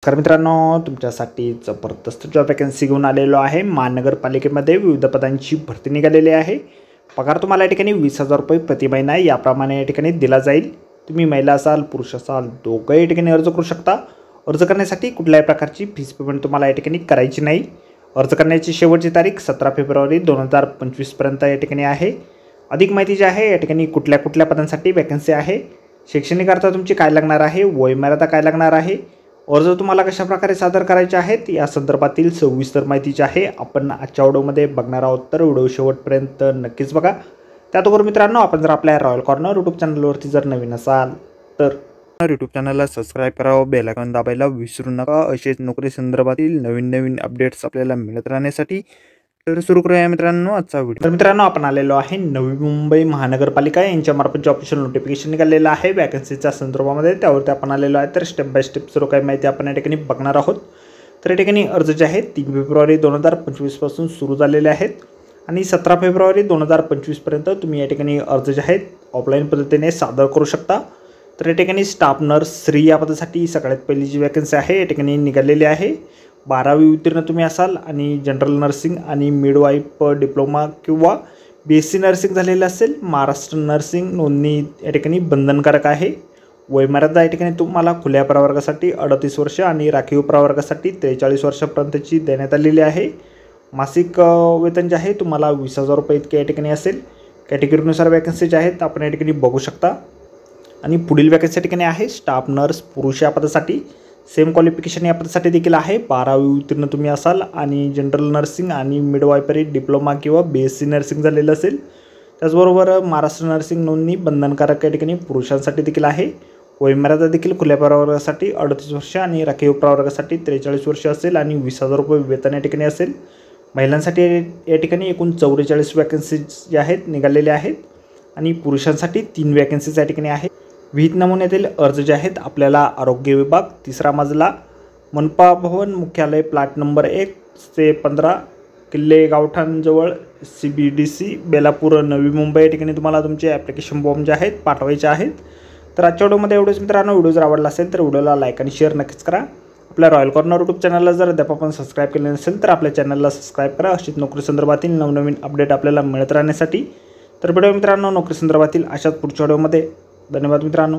तर मित्रांनो, तुमच्यासाठी जबरदस्त जॉब वॅकन्सी घेऊन आलेलो आहे। महानगरपालिकेमध्ये विविध पदांची भरती निघालेली आहे। पगार तुम्हाला या ठिकाणी 20,000 रुपये प्रति महिना याप्रमाणे या ठिकाणी दिला जाईल। तुम्ही महिला असाल पुरुष असाल दोघंही या ठिकाणी अर्ज करू शकता। अर्ज करण्यासाठी कुठल्याही प्रकारची फीस पेमेंट तुम्हाला या ठिकाणी करायची नाही। अर्ज करण्याची शेवटची तारीख 17 फेब्रुवारी 2025 पर्यंत या ठिकाणी आहे। अधिक माहिती जी आहे या ठिकाणी कुठल्या पदांसाठी वॅकन्सी आहे, शैक्षणिक अर्थ तुमची काय लागणार आहे, वयोमर्यादा काय लागणार आहे, अर्ज तुम्हाला कशा प्रकारे सादर करायचे आहेत या संदर्भातील सविस्तर माहितीची आहे आपण आजच्या व्हिडिओमध्ये बघणार आहोत। तर व्हिडिओ शेवटपर्यंत नक्कीच बघा। त्याचबरोबर मित्रांनो, आपण जर आपल्या रॉयल कॉर्नर यूट्यूब चॅनलवरती जर नवीन असाल तर यूट्यूब चॅनलला सबस्क्राइब करावं, बेल आयकॉन दाबायला विसरू नका। असेच नोकरी संदर्भातील नवीन अपडेट्स आपल्याला मिळत राहण्यासाठी। तर सुरू करूया मित्रांनो आजचा व्हिडिओ। तर मित्रांनो, आपण आलेलो आहे नवी मुंबई महानगरपालिका यांच्यामार्फत जे ऑफिशियल नोटिफिकेशन निघालेलं आहे वॅकन्सीच्या संदर्भामध्ये, त्यावरती आपण आलेलो आहे। तर स्टेप बाय स्टेप सर्व काही माहिती आपण या ठिकाणी बघणार आहोत। तर या ठिकाणी अर्ज जे आहेत 3 फेब्रुवारी 2025 पासून सुरू झालेले आहेत आणि 17 फेब्रुवारी 2025 पर्यंत तुम्ही या ठिकाणी अर्ज जे आहेत ऑफलाईन पद्धतीने सादर करू शकता। तर या ठिकाणी स्टाफ नर्स स्त्री या पदासाठी सगळ्यात पहिली जी वॅकन्सी आहे या ठिकाणी निघालेली आहे। 12वी उत्तीर्ण तुम्ही असाल आणि जनरल नर्सिंग आणि मिडवाईफ डिप्लोमा किंवा BSc नर्सिंग झालेलं असेल। महाराष्ट्र नर्सिंग नोंदणी या ठिकाणी बंधनकारक आहे। वयोमर्यादा या ठिकाणी तुम्हाला खुल्या प्रवर्गासाठी 38 वर्ष आणि राखीव प्रवर्गासाठी 43 वर्षापर्यंतची देण्यात आलेली आहे। मासिक वेतन जे आहे तुम्हाला 20,000 रुपये इतके या ठिकाणी असेल। कॅटेगरीनुसार वॅकन्सी ज्या आहेत आपण या ठिकाणी बघू शकता। आणि पुढील वॅकन्सी या ठिकाणी आहे स्टाफ नर्स पुरुष या पदासाठी सेम क्वालिफिकेशन या पदासाठी देखील आहे। 12वी उत्तीर्ण तुम्ही असाल आणि जनरल नर्सिंग आणि मिडवायफरी डिप्लोमा किंवा BSc नर्सिंग झालेलं असेल। त्याचबरोबर महाराष्ट्र नर्सिंग नोंदणी बंधनकारक या ठिकाणी पुरुषांसाठी देखील आहे। वयोमर्यादा देखील खुल्या प्रवर्गासाठी 38 वर्ष आणि राखीव प्रवर्गासाठी 43 वर्ष असेल आणि 20,000 रुपये वेतन या ठिकाणी असेल। महिलांसाठी या ठिकाणी एकूण 44 वॅकन्सीज ज्या आहेत निघालेल्या आहेत आणि पुरुषांसाठी 3 वॅकन्सीज या ठिकाणी आहेत। विहित नमुन्यातील अर्ज जे आहेत आपल्याला आरोग्य विभाग 3रा मजला मनपा भवन मुख्यालय प्लॉट नंबर 1 ते 15 किल्ले गावठाणजवळ CBDC बेलापूर नवी मुंबई या ठिकाणी तुम्हाला तुमचे ॲप्लिकेशन फॉर्म जे आहेत पाठवायचे आहेत। तर आजच्या व्हिडिओमध्ये एवढंच मित्रांनो। व्हिडिओ जर आवडला असेल तर व्हिडिओला लाईक आणि शेअर नक्कीच करा। आपल्या रॉयल कॉर्नर यूट्यूब चॅनलला जर अद्याप आपण सबस्क्राईब केले नसेल तर आपल्या चॅनलला सबस्क्राईब करा। अशीच नोकरी संदर्भातील नवनवीन अपडेट आपल्याला मिळत राहण्यासाठी। तर व्हिडिओ मित्रांनो नोकरी संदर्भातील अशाच पुढच्या व्हिडिओमध्ये। धन्यवाद मित्रांनो।